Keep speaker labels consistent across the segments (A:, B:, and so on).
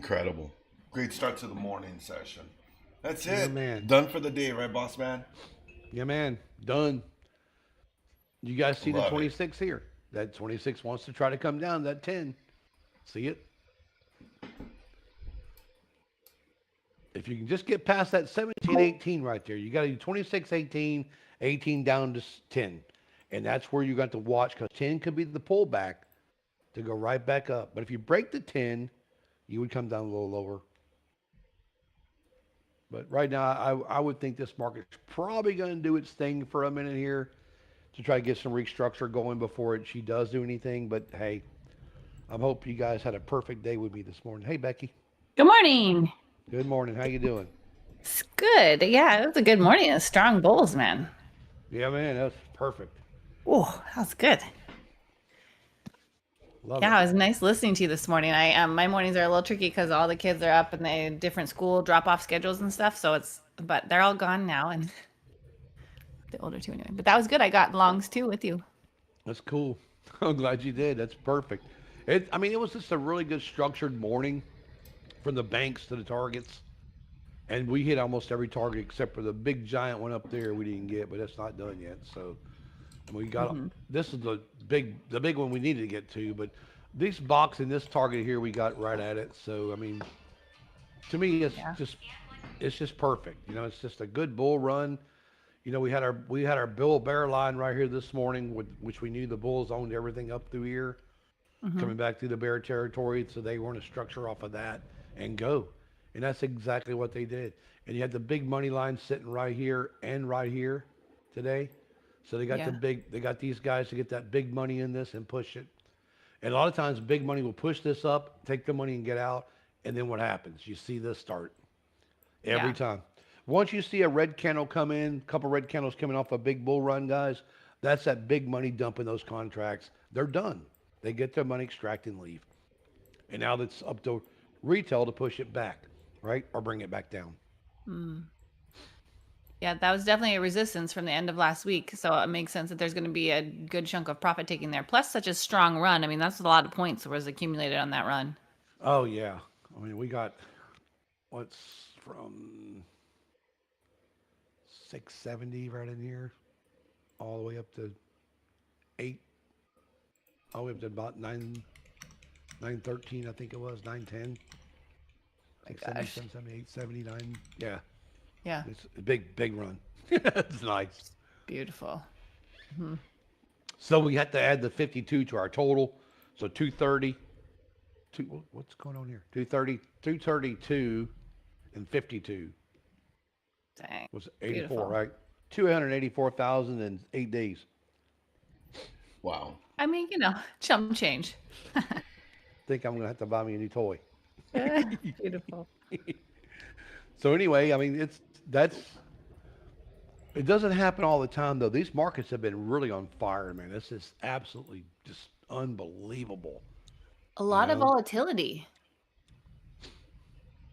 A: Incredible. Great start to the morning session. That's
B: Yeah,
A: it.
B: man.
A: Done for the day, right, boss man?
B: Yeah, man. Done. You guys see the
A: Love it.
B: 26 here? That 26 wants to try to come down that 10. See it? If you can just get past that 17, 18 right there, you got to do 26, 18, 18 down to 10. And that's where you got to watch because 10 could be the pullback to go right back up. But if you break the 10, you would come down a little lower. But right now, I would think this market's probably going to do its thing for a minute here to try to get some restructure going before she does do anything. But hey, I hope you guys had a perfect day with me this morning. Hey, Becky.
C: Good morning.
B: Good morning. How you doing?
C: It's good. Yeah, it was a good morning. It's strong bulls, man.
B: Yeah, man, that's perfect.
C: Oh, that was good.
B: Love
C: Yeah,
B: it.
C: it was nice listening to you this morning. I my mornings are a little tricky because all the kids are up and they have different school drop-off schedules and stuff. But they're all gone now, and the older two anyway. But that was good. I got longs too with you.
B: That's cool. I'm glad you did. That's perfect. It was just a really good structured morning from the banks to the targets. And we hit almost every target except for the big giant one up there we didn't get, but that's not done yet. So we got
C: Mm-hmm.
B: this is the big one we needed to get to, but this box and this target here we got right at it. So to me
C: Yeah.
B: it's just perfect. It's just a good bull run. We had our Bill Bear line right here this morning, which we knew the bulls owned everything up through here,
C: Mm-hmm.
B: coming back through the bear territory, so they want to structure off of that and go. And that's exactly what they did. And you had the big money line sitting right here and right here today. So
C: Yeah.
B: they got these guys to get that big money in this and push it. And a lot of times big money will push this up, take the money and get out. And then what happens? You see this start every
C: Yeah.
B: time. Once you see a red candle come in, a couple red candles coming off a big bull run, guys, that's that big money dumping those contracts. They're done. They get their money, extract and leave. And now it's up to retail to push it back, right? Or bring it back down.
C: Mm. Yeah, that was definitely a resistance from the end of last week. So it makes sense that there's going to be a good chunk of profit taking there. Plus, such a strong run. I mean, that's a lot of points that was accumulated on that run.
B: Oh yeah. We got what's from 670 right in here, all the way up to eight, all the way up to about 913, I think it was 910,
C: My
B: 670,
C: gosh.
B: 778, 79. Yeah,
C: Yeah.
B: it's a big run. It's nice.
C: Beautiful. Hmm.
B: So we had to add the 52 to our total. So 230. What's going on here? 230, 232, and 52
C: Dang.
B: was 84,
C: Beautiful.
B: right? 284,000 in 8 days.
A: Wow.
C: I mean, chum change.
B: Think I'm gonna have to buy me a new toy.
C: Beautiful.
B: So anyway, it doesn't happen all the time though. These markets have been really on fire, man. This is absolutely just unbelievable.
C: A
B: You
C: lot of
B: know,
C: volatility.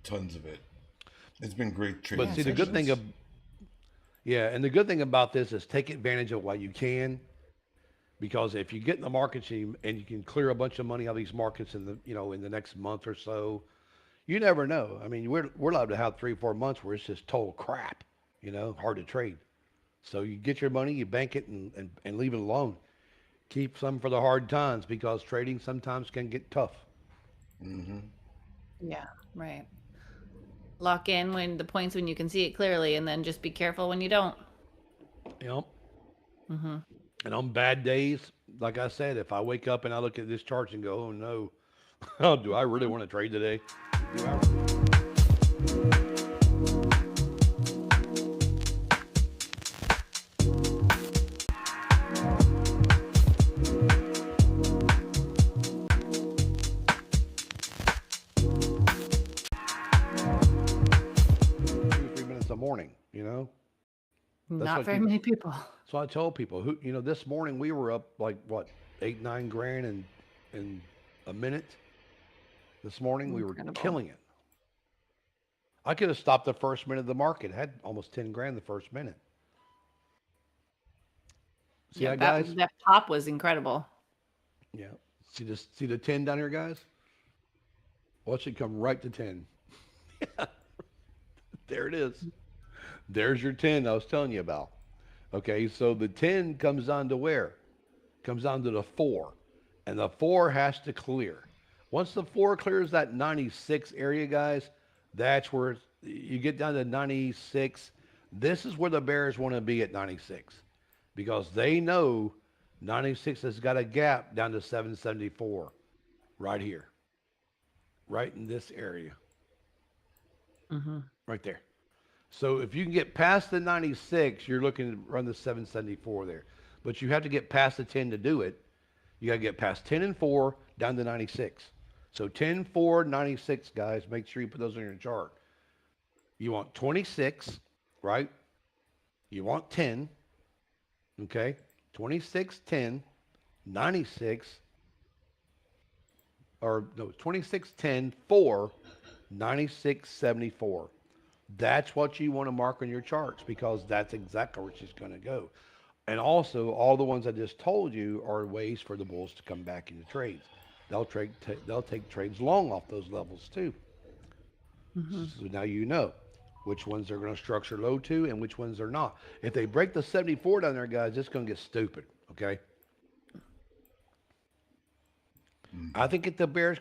A: Tons of it. It's been great
B: but
A: trading
B: see
C: Yes,
B: the
C: it
B: good
C: is.
B: thing
A: sessions.
B: of yeah, and the good thing about this is take advantage of what you can because if you get in the markets and you can clear a bunch of money out of these markets in the next month or so, you never know. We're allowed to have 3 4 months where it's just total crap, hard to trade. So you get your money, you bank it, and leave it alone. Keep some for the hard times because trading sometimes can get tough.
A: Mm-hmm.
C: Yeah, right. Lock in when the points when you can see it clearly, and then just be careful when you don't.
B: You know,
C: Mm-hmm.
B: and on bad days, like I said, if I wake up and I look at this chart and go, "Oh no, oh, do I really want to trade today? Do I?" 2 3 minutes a morning. That's
C: Not
B: what
C: very
B: you.
C: many people.
B: So I tell people this morning we were up like what 8 9 grand in a minute. This morning we were
C: Incredible.
B: killing it. I could have stopped the first minute of the market. Had almost 10 grand the first minute. See
C: Yeah,
B: that,
C: that
B: guys?
C: that pop was incredible.
B: Yeah. See the 10 down here, guys? Watch it come right to 10. There it is. There's your 10 I was telling you about. Okay, so the 10 comes down to where? Comes down to the 4. And the 4 has to clear. Once the 4 clears that 96 area, guys, that's where you get down to 96. This is where the Bears want to be at 96 because they know 96 has got a gap down to 774 right here, right in this area,
C: Mm-hmm.
B: right there. So if you can get past the 96, you're looking to run the 774 there. But you have to get past the 10 to do it. You got to get past 10 and 4 down to 96. So 10, 4, 96, guys. Make sure you put those on your chart. You want 26, right? You want 10, okay? 26, 10, 96, or no, 26, 10, 4, 96, 74. That's what you want to mark on your charts because that's exactly where she's going to go. And also, all the ones I just told you are ways for the bulls to come back into trades. They'll take trades long off those levels too.
C: Mm-hmm.
B: So now you know which ones they're going to structure low to and which ones they're not. If they break the 74 down there, guys, it's going to get stupid. Okay. I think if the Bears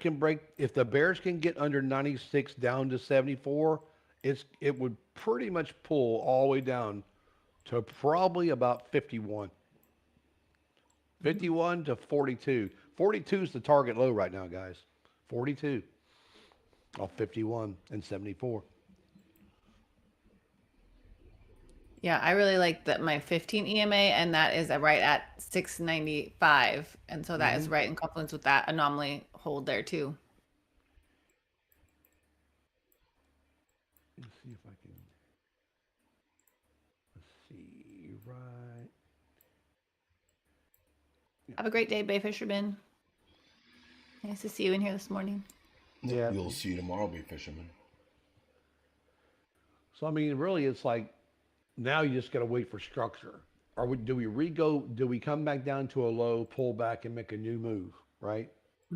B: can get under 96 down to 74, it would pretty much pull all the way down to probably about 51. 51 to 42. 42 is the target low right now, guys. 42 off 51 and 74.
C: Yeah, I really like that my 15 EMA, and that is right at 695, and so that is right in confluence with that anomaly hold there too.
B: Let's see if I can. Let's see. Right.
C: Have a great day, Bay Fisherman. Nice to see you in here this morning.
B: Yeah.
A: We'll see you tomorrow, be fisherman.
B: So I mean, really, it's like now you just got to wait for structure. Do we re-go? Do we come back down to a low, pull back, and make a new move? Right?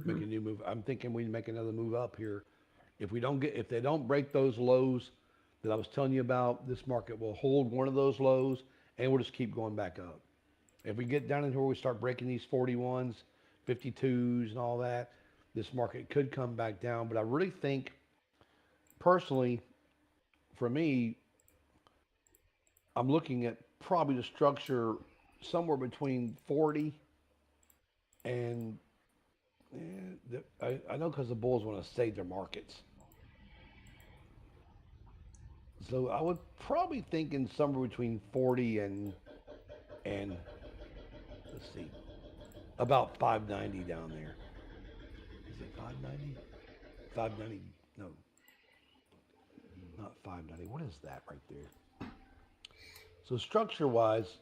B: Make
C: Mm-hmm.
B: a new move. I'm thinking we make another move up here. If they don't break those lows that I was telling you about, this market will hold one of those lows, and we'll just keep going back up. If we get down into where we start breaking these 41s, 52s, and all that, this market could come back down. But I really think, personally, for me, I'm looking at probably the structure somewhere between 40 and I know because the Bulls want to save their markets. So I would probably think in somewhere between 40 and let's see, about 590 down there. Is it 590? 590? No, not 590. What is that right there? So structure wise,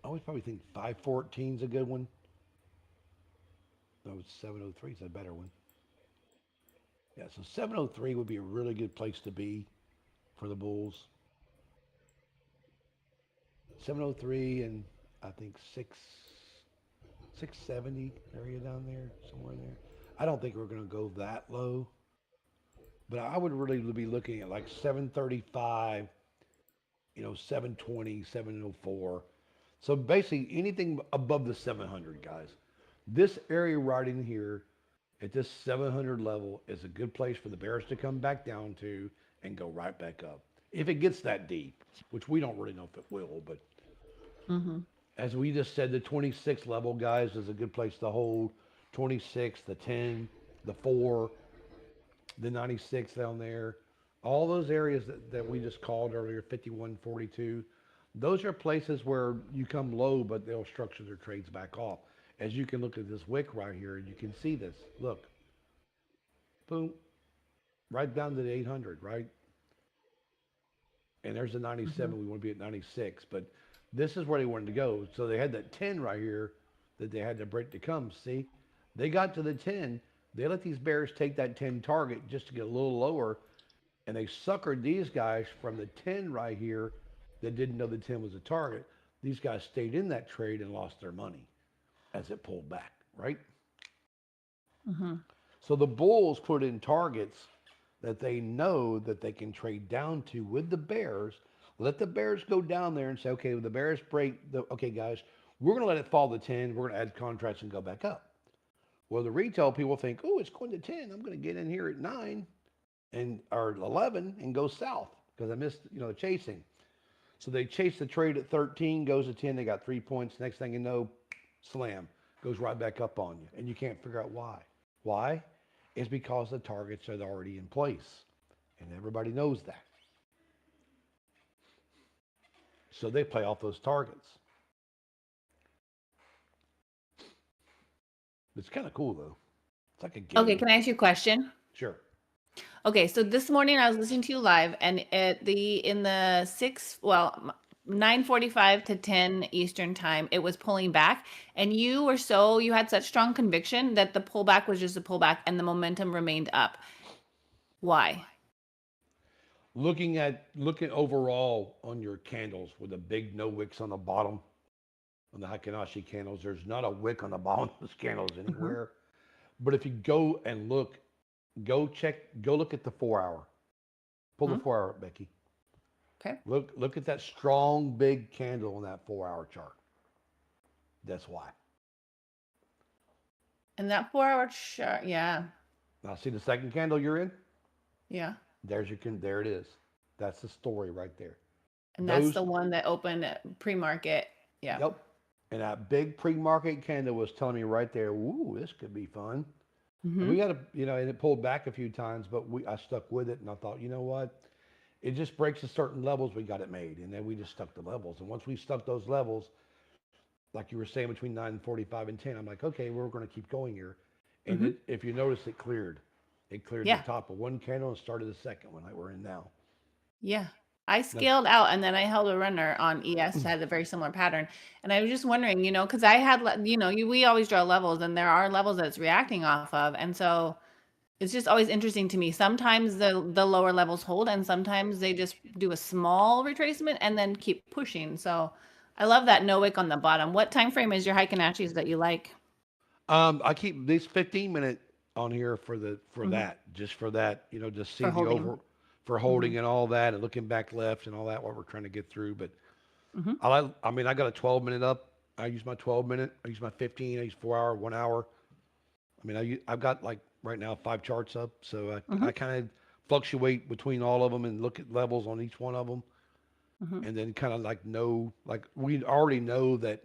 B: I would probably think 514 is a good one. No, it's 703 is a better one. Yeah, so 703 would be a really good place to be for the Bulls. 703 and I think 670 area down there, somewhere in there. I don't think we're going to go that low, but I would really be looking at like 735, 720, 704. So basically anything above the 700, guys. This area right in here at this 700 level is a good place for the Bears to come back down to and go right back up. If it gets that deep, which we don't really know if it will, but
C: Mm-hmm.
B: as we just said, the 26 level, guys, is a good place to hold. 26, the 10, the 4, the 96 down there. All those areas that we just called earlier, 51, 42, those are places where you come low, but they'll structure their trades back off. As you can look at this wick right here, and you can see this. Look, boom, right down to the 800, right? And there's the
C: Mm-hmm.
B: 97. We want to be at 96, but this is where they wanted to go. So they had that 10 right here that they had to break to come. See, they got to the 10. They let these Bears take that 10 target just to get a little lower, and they suckered these guys from the 10 right here that didn't know the 10 was a target. These guys stayed in that trade and lost their money as it pulled back, right?
C: Mm-hmm.
B: So the bulls put in targets that they know that they can trade down to with the bears. Let the bears go down there and say, okay, when the bears break the, okay, guys, we're going to let it fall to 10. We're going to add contracts and go back up. Well, the retail people think, oh, it's going to 10. I'm going to get in here at 9 and or 11 and go south because I missed, the chasing. So they chase the trade at 13, goes to 10. They got 3 points. Next thing you know, slam, goes right back up on you. And you can't figure out why. Why? It's because the targets are already in place. And everybody knows that. So they play off those targets. It's kind of cool, though. It's like a game.
C: Okay, can I ask you a question?
B: Sure.
C: Okay, so this morning I was listening to you live, and at in the 9:45 to 10 Eastern time, it was pulling back, and you had such strong conviction that the pullback was just a pullback, and the momentum remained up. Why?
B: Looking overall on your candles with the big no wicks on the bottom, on the Hikinashi candles, there's not a wick on the bottom of those candles anywhere. But if you go and look, go look at the 4-hour. Pull the 4-hour up, Becky.
C: Okay.
B: Look at that strong big candle on that 4-hour chart. That's why.
C: And that 4-hour chart, yeah.
B: Now see the second candle you're in?
C: Yeah.
B: There it is. That's the story right there.
C: And that's the one that opened at pre-market. Yeah.
B: Yep. And that big pre-market candle was telling me right there, ooh, this could be fun. And we got to, and it pulled back a few times, but I stuck with it, and I thought, you know what? It just breaks at certain levels, we got it made, and then we just stuck the levels. And once we stuck those levels, like you were saying, between 9:45 and 10, I'm like, okay, we're going to keep going here. And if you notice, it cleared. It cleared the top of one candle and started the second one, like we're in now.
C: Yeah. I scaled out, and then I held a runner on ES, had a very similar pattern. And I was just wondering, because I had, we always draw levels, and there are levels that it's reacting off of. And so it's just always interesting to me. Sometimes the lower levels hold, and sometimes they just do a small retracement and then keep pushing. So I love that no wick on the bottom. What time frame is your Hikinachis that you like?
B: I keep these 15-minute on here for that, just for that, just see for holding and all that, and looking back left and all that, what we're trying to get through. But I got a 12-minute up. I use my 12-minute. I use my 15. I use 4-hour, 1 hour. I mean, I've got like right now 5 charts up, so I kind of fluctuate between all of them and look at levels on each one of them, and then kind of we already know that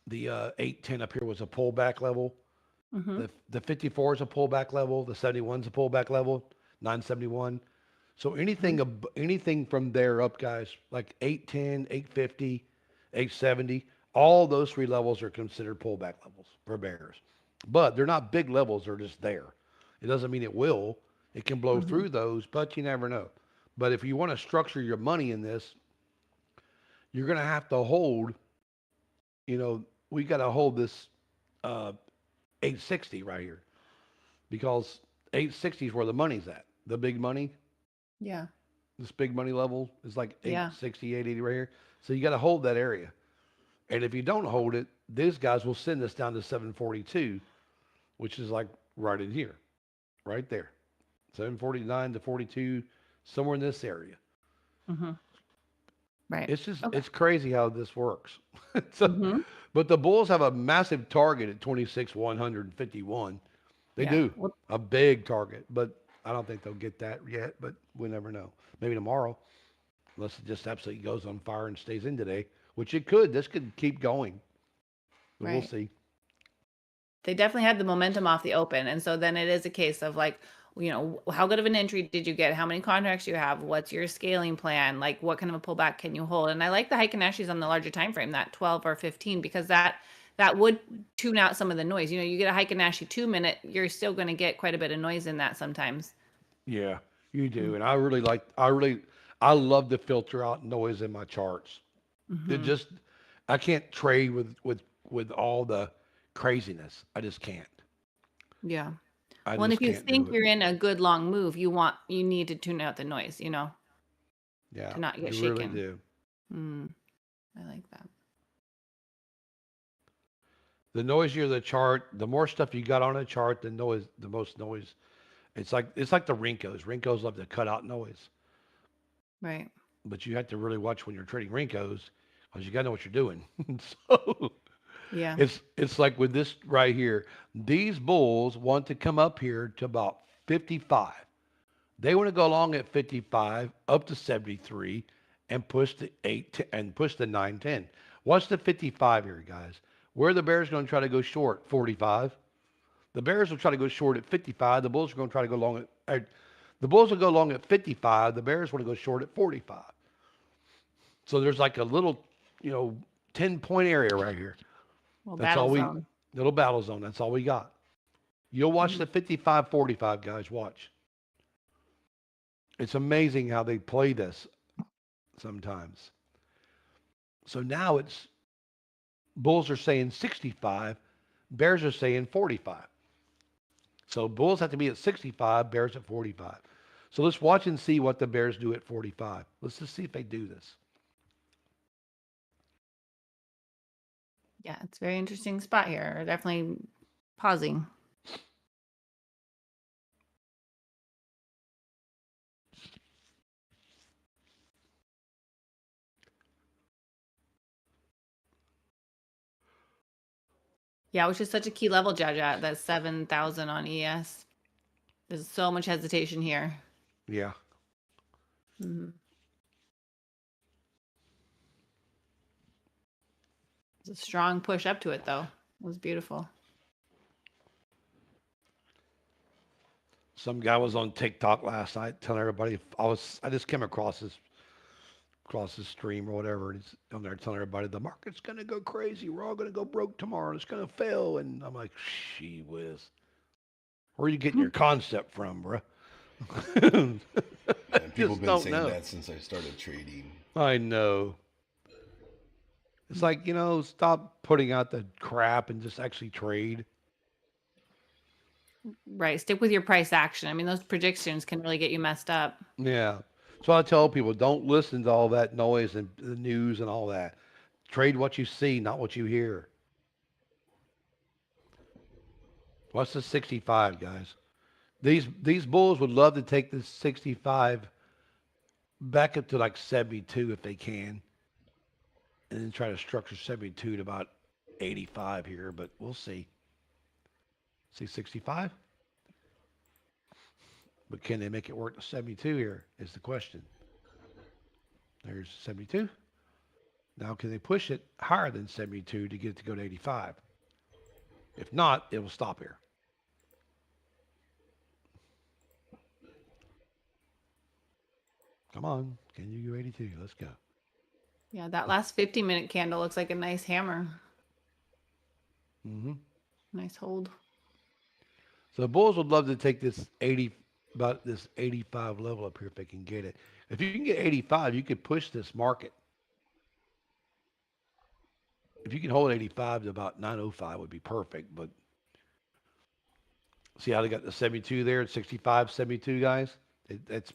B: the 810 up here was a pullback level. The 54 is a pullback level. The 71 is a pullback level. 971. So anything from there up, guys, like 810, 850, 870, all those 3 levels are considered pullback levels for bears. But they're not big levels, they're just there. It doesn't mean it will. It can blow through those, but you never know. But if you want to structure your money in this, you're going to have to hold, we got to hold this 860 right here, because 860 is where the money's at. The big money.
C: Yeah.
B: This big money level is like 860, 880 right here. So you got to hold that area. And if you don't hold it, these guys will send us down to 742, which is like right in here, right there. 749 to 42, somewhere in this area.
C: Right.
B: It's just, it's crazy how this works. But the Bulls have a massive target at 26,151. They do. A big target, but I don't think they'll get that yet, but we never know. Maybe tomorrow, unless it just absolutely goes on fire and stays in today, which it could. This could keep going. But we'll see.
C: They definitely had the momentum off the open. And so then it is a case of like, how good of an entry did you get? How many contracts you have? What's your scaling plan? Like, what kind of a pullback can you hold? And I like the Hikinachis on the larger time frame, that 12 or 15, because that would tune out some of the noise. You get a Hikinashi 2-minute, you're still going to get quite a bit of noise in that sometimes.
B: Yeah, you do. And I love to filter out noise in my charts. I can't trade with all the craziness. I just can't.
C: Yeah. And if you think you're in a good long move, you need to tune out the noise,
B: Yeah.
C: To not get
B: you
C: shaken.
B: Really do.
C: I like that.
B: The noisier the chart, the more stuff you got on a chart, the most noise. It's like the Rincos. Rincos love to cut out noise,
C: Right.
B: but you have to really watch when you're trading Rincos because you got to know what you're doing. So
C: Yeah.
B: it's like with this right here. These bulls want to come up here to about 55. They want to go along at 55 up to 73 and push the 910. What's the 55 here, guys? Where are the Bears going to try to go short? 45. The Bears will try to go short at 55. The Bulls are going to try to go long the Bulls will go long at 55. The Bears want to go short at 45. So there's like a little, you know, 10-point area right here.
C: Well,
B: That's
C: battle
B: all we
C: zone.
B: little battle zone. That's all we got. You'll watch
C: Mhm.
B: the 55-45 guys. Watch. It's amazing how they play this sometimes. So now it's Bulls are saying 65, Bears are saying 45. So Bulls have to be at 65, Bears at 45. So let's watch and see what the Bears do at 45. Let's just see if they do this.
C: Yeah, it's a very interesting spot here. Definitely pausing. Yeah, which is such a key level, Judge, at that 7,000 on ES. There's so much hesitation here.
B: Yeah.
C: Mhm. It's a strong push up to it, though. It was beautiful.
B: Some guy was on TikTok last night telling everybody I just came across his stream or whatever, and he's on there telling everybody the market's gonna go crazy. We're all gonna go broke tomorrow. And it's gonna fail. And I'm like, gee whiz. Where are you getting your concept from, bro?
A: And people have
B: Just
A: been
B: don't
A: saying
B: know.
A: that since I started trading.
B: I know. It's like, stop putting out the crap and just actually trade.
C: Right. Stick with your price action. I mean, those predictions can really get you messed up.
B: Yeah. So I tell people, don't listen to all that noise and the news and all that. Trade what you see, not what you hear. What's the 65, guys? These bulls would love to take this 65 back up to like 72 if they can, and then try to structure 72 to about 85 here, but we'll see. See 65? But can they make it work to 72 here is the question. There's 72. Now, can they push it higher than 72 to get it to go to 85? If not, it will stop here. Come on. Can you go 82? Let's go.
C: Yeah, that last 50-minute candle looks like a nice hammer.
B: Hmm.
C: Nice hold.
B: So the Bulls would love to take this 80, about this 85 level up here if they can get it. If you can get 85, you could push this market. If you can hold 85 to about 905 would be perfect. But see how they got the 72 there at 65, 72 guys? That's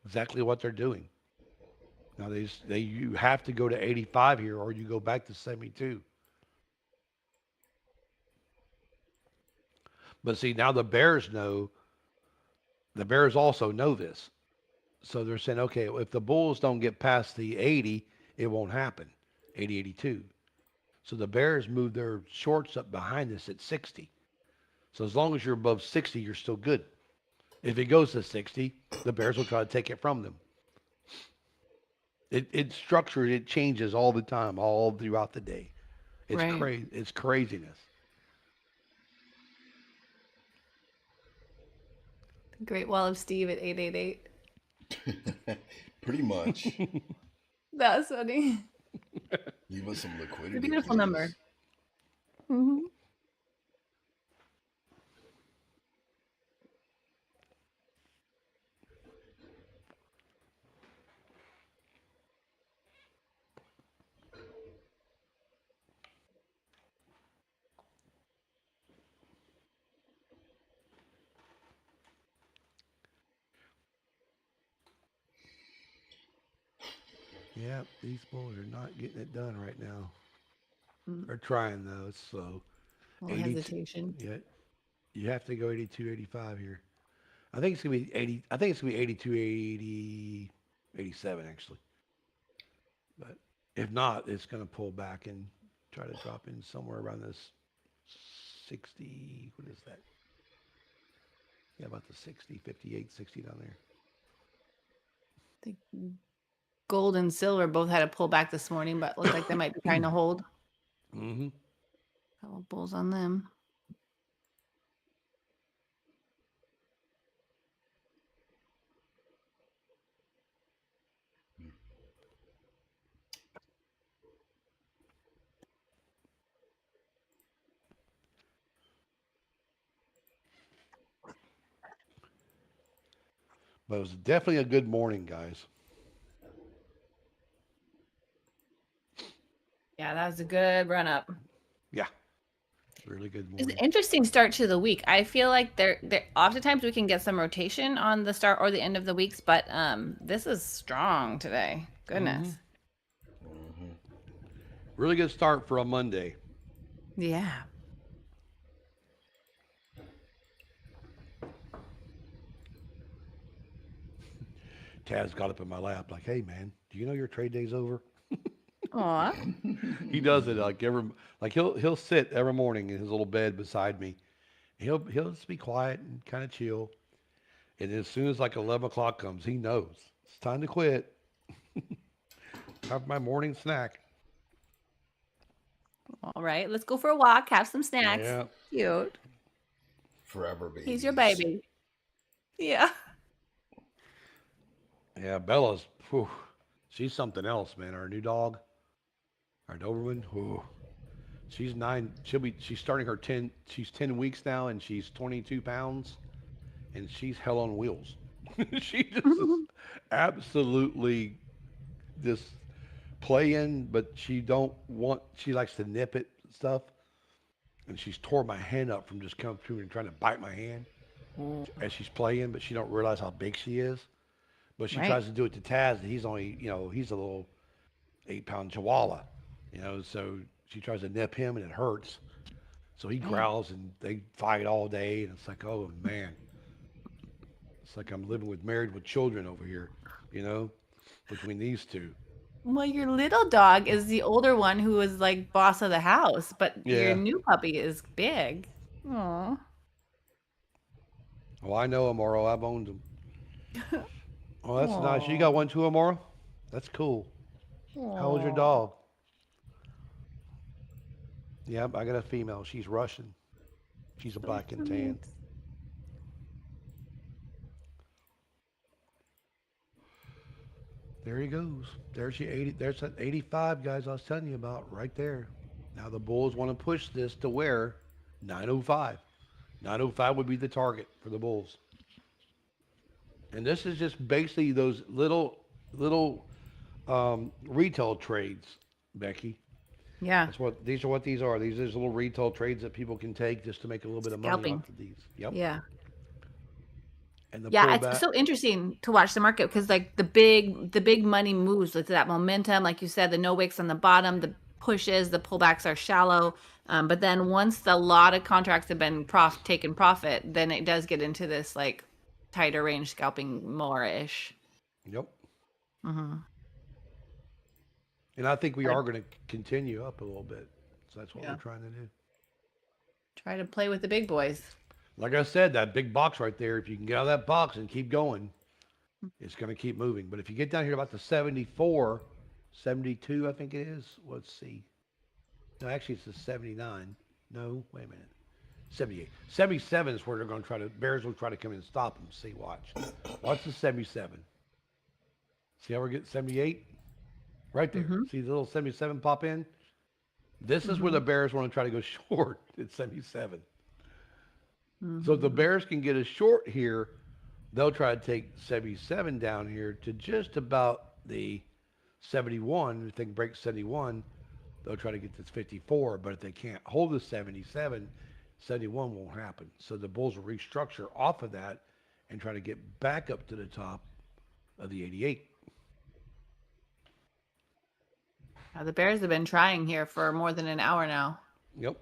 B: exactly what they're doing. Now you have to go to 85 here or you go back to 72. But see, now the Bears also know this. So they're saying, okay, if the Bulls don't get past the 80, it won't happen. 80, 82. So the Bears move their shorts up behind us at 60. So as long as you're above 60, you're still good. If it goes to 60, the Bears will try to take it from them. It's structured, it changes all the time, all throughout the day. It's
C: Right.
B: crazy. It's craziness.
C: The Great Wall of Steve at 888.
A: Pretty much.
C: That was funny.
A: Leave us some
C: It's a
A: liquidity,
C: beautiful number.
A: please.
C: Hmm.
B: Yeah, these Bulls are not getting it done right now. They're trying though. It's slow.
C: A little
B: 82.
C: hesitation.
B: Yeah, you have to go 82, 85 here. I think it's gonna be 80. I think it's gonna be 82, 80, 87 actually. But if not, it's gonna pull back and try to drop in somewhere around this 60. What is that? Yeah, about the 60, 58, 60 down there.
C: The gold and silver both had a pullback this morning, but looked like they might be trying to hold.
B: Mm-hmm.
C: Couple bulls on them.
B: But it was definitely a good morning, guys.
C: Yeah, that was a good run up.
B: Yeah, really good
C: It's an
B: morning.
C: interesting start to the week. I feel like there oftentimes we can get some rotation on the start or the end of the weeks, but this is strong today. Goodness.
B: Really good start for a Monday.
C: Yeah.
B: Taz got up in my lap like, "Hey, man, do you know your trade day's over?"
C: Aw.
B: He does it like he'll sit every morning in his little bed beside me. He'll just be quiet and kind of chill. And as soon as like 11 o'clock comes, he knows it's time to quit. Have my morning snack.
C: All right, let's go for a walk, have some snacks.
B: Yeah,
C: Cute.
A: Forever babies.
C: He's your baby. Yeah.
B: yeah. Bella's, whew, she's something else, man. Our new dog, our Doberman. Whew, she's 9. She's starting her 10. She's 10 weeks now, and she's 22 pounds, and she's hell on wheels. She just is absolutely just playing, but she don't want. She likes to nip it and stuff, and she's tore my hand up from just coming through and trying to bite my hand as she's playing, but she don't realize how big she is. But she
C: Right.
B: tries to do it to Taz, and he's only, he's a little 8-pound chihuahua, so she tries to nip him, and it hurts. So he
C: Right.
B: growls, and they fight all day, and it's like, oh man, it's like I'm living with married with children over here, you know, between these two.
C: Well, your little dog is the older one who was like boss of the house, but your
B: Yeah.
C: new puppy is big. Aw.
B: Oh, I know Amaro. I've owned them. Oh, that's nice. You
C: Aw.
B: got one too, Amaro? That's cool. How old's your
C: Aw.
B: dog? Yep, I got a female. She's Russian. She's a
C: So
B: black and tan.
C: sweet.
B: There he goes. There's your 80. There's that 85, guys, I was telling you about right there. Now the Bulls want to push this to where 905. 905 would be the target for the Bulls. And this is just basically those little retail trades, Becky.
C: Yeah.
B: These are what these are. These are just little retail trades that people can take just to make a little bit of money
C: Scalping.
B: off of these. Yep.
C: Yeah.
B: And the
C: Yeah, it's
B: pullback.
C: so interesting to watch the market because like the big money moves with that momentum, like you said, the no wicks on the bottom, the pushes, the pullbacks are shallow. But then once a lot of contracts have been taken profit, then it does get into this like tighter range scalping more ish.
B: Yep.
C: Hmm.
B: And I think we are going to continue up a little bit. So that's what we're
C: Yeah.
B: trying to do.
C: Try to play with the big boys.
B: Like I said, that big box right there, if you can get out of that box and keep going, it's going to keep moving. But if you get down here about the 74, 72, I think it is. Let's see. No, actually, it's the 79. No, wait a minute. 78. 77 is where they're going to Bears will try to come in and stop them. See, watch. Watch the 77. See how we're getting 78? Right there.
C: Hmm.
B: See the little 77 pop in? This is where
C: Hmm.
B: the Bears want to try to go short at 77. So if the
C: Hmm.
B: Bears can get a short here, they'll try to take 77 down here to just about the 71. If they can break 71, they'll try to get this 54. But if they can't hold the 77, 71 won't happen. So the Bulls will restructure off of that and try to get back up to the top of the 88.
C: The bears have been trying here for more than an hour now.
B: Yep.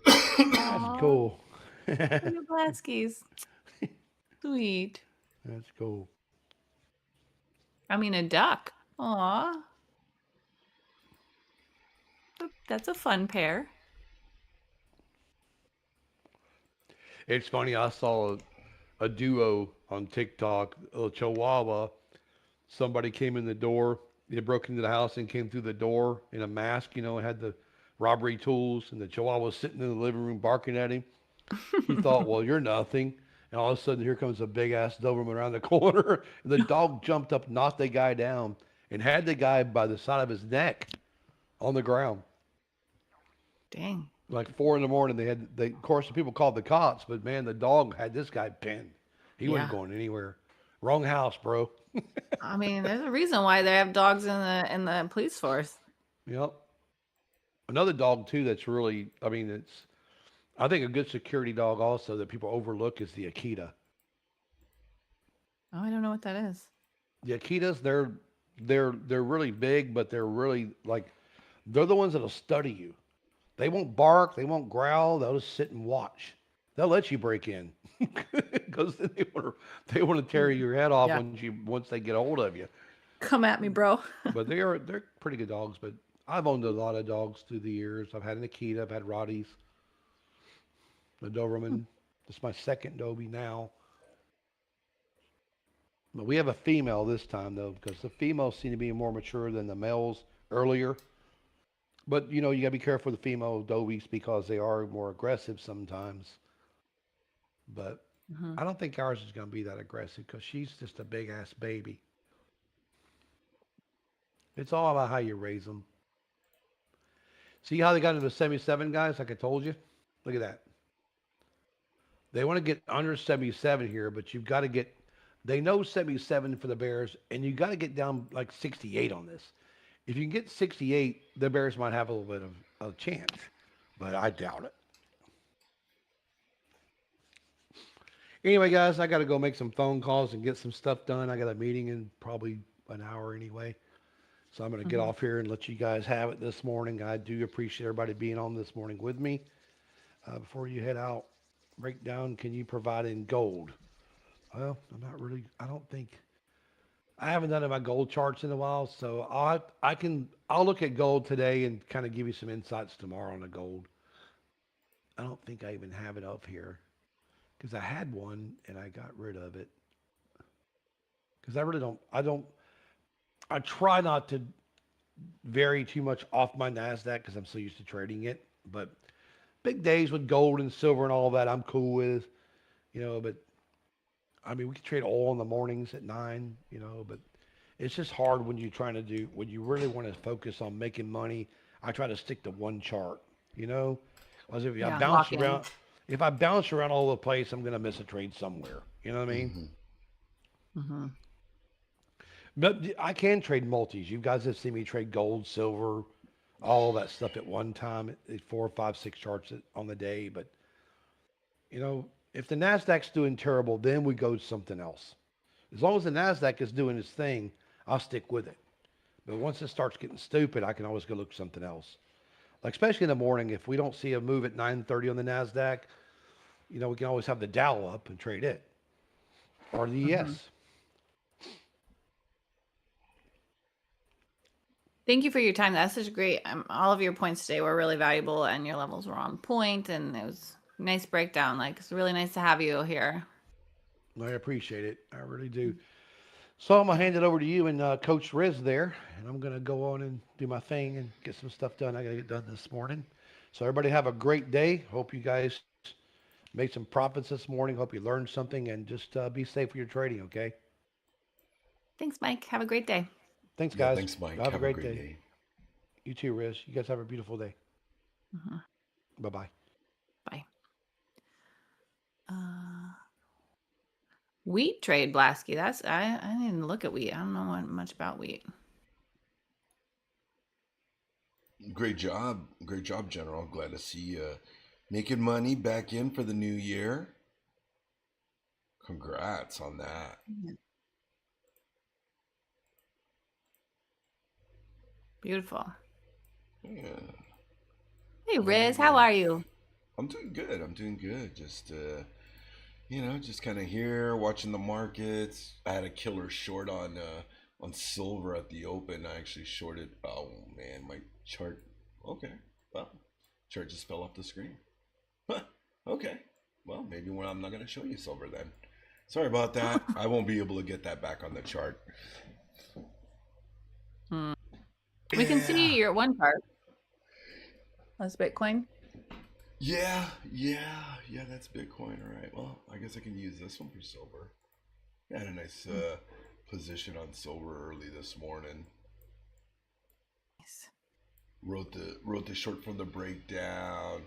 B: That's cool.
C: Look at Blaskies. Sweet.
B: That's cool.
C: I mean, a duck. Aw. That's a fun pair.
B: It's funny. I saw a duo on TikTok, a Chihuahua. Somebody came in the door. They broke into the house and came through the door in a mask, had the robbery tools, and the Chihuahua was sitting in the living room barking at him. He thought, well, you're nothing. And all of a sudden, here comes a big ass Doberman around the corner. And the dog jumped up, knocked the guy down, and had the guy by the side of his neck on the ground.
C: Dang.
B: Like 4 a.m, of course, the people called the cops, but man, the dog had this guy pinned. He wasn't going anywhere. Wrong house, bro.
C: I mean, there's a reason why they have dogs in the police force.
B: Yep. Another dog too that's really, I think a good security dog also that people overlook is the Akita.
C: Oh, I don't know what that is.
B: The Akitas, they're really big, but they're really they're the ones that'll study you. They won't bark, they won't growl, they'll just sit and watch. They'll let you break in because they want to tear your head off once they get a hold of you.
C: Come at me, bro.
B: But they're pretty good dogs. But I've owned a lot of dogs through the years. I've had an Akita, I've had Rotties, a Doberman. This is my second Dobie now. But we have a female this time though, because the females seem to be more mature than the males earlier. But you gotta be careful with the female Dobies because they are more aggressive sometimes. But I don't think ours is gonna be that aggressive because she's just a big ass baby. It's all about how you raise them. See how they got into the 77, guys? Like I told you. Look at that. They want to get under 77 here, but you've got to get. They know 77 for the Bears, and you got to get down like 68 on this. If you can get 68, the Bears might have a little bit of a chance, but I doubt it. Anyway, guys, I got to go make some phone calls and get some stuff done. I got a meeting in probably an hour anyway. So I'm going to get off here and let you guys have it this morning. I do appreciate everybody being on this morning with me. Before you head out, breakdown, can you provide in gold? Well, I don't think, I haven't done my gold charts in a while, so I'll look at gold today and kind of give you some insights tomorrow on the gold. I don't think I even have it up here because I had one and I got rid of it because I try not to vary too much off my NASDAQ because I'm so used to trading it, but big days with gold and silver and all that I'm cool with, but we can trade oil in the mornings at 9, but it's just hard when when you really want to focus on making money. I try to stick to one chart, As if I bounce around all over the place, I'm going to miss a trade somewhere. You know what I mean?
C: Mm-hmm.
B: But I can trade multis. You guys have seen me trade gold, silver, all that stuff at one time, at 4, 5, 6 charts on the day. But, if the NASDAQ's doing terrible, then we go to something else. As long as the NASDAQ is doing its thing, I'll stick with it. But once it starts getting stupid, I can always go look something else. Like especially in the morning, if we don't see a move at 9:30 on the NASDAQ, we can always have the Dow up and trade it. Or the ES.
C: Thank you for your time. That's such great. All of your points today were really valuable, and your levels were on point, and it was a nice breakdown. It's really nice to have you here.
B: I appreciate it. I really do. So I'm going to hand it over to you and Coach Riz there, and I'm going to go on and do my thing and get some stuff done I got to get done this morning. So everybody have a great day. Hope you guys made some profits this morning. Hope you learned something, and just be safe with your trading, okay?
C: Thanks, Mike. Have a great day.
B: Thanks, guys.
A: Thanks, Mike.
B: Have a great day. You too, Riz. You guys have a beautiful day. Bye-bye.
C: Bye. Wheat trade, Blasky. I didn't look at wheat. I don't know much about wheat.
A: Great job, General. Glad to see you making money back in for the new year. Congrats on that.
C: Beautiful.
A: Yeah.
C: Hey, Riz, how are you?
A: I'm doing good. I'm doing good. Just just kind of here watching the markets. I had a killer short on silver at the open. I actually shorted. Oh man, my chart. Okay, well, chart just fell off the screen. Huh. Okay, well maybe when I'm not gonna show you silver then. Sorry about that. I won't be able to get that back on the chart.
C: We can
A: Yeah.
C: see your one part. That's Bitcoin.
A: Yeah. That's Bitcoin. All right. Well, I guess I can use this one for silver. I had a nice position on silver early this morning.
C: Nice.
A: Wrote the short from the breakdown.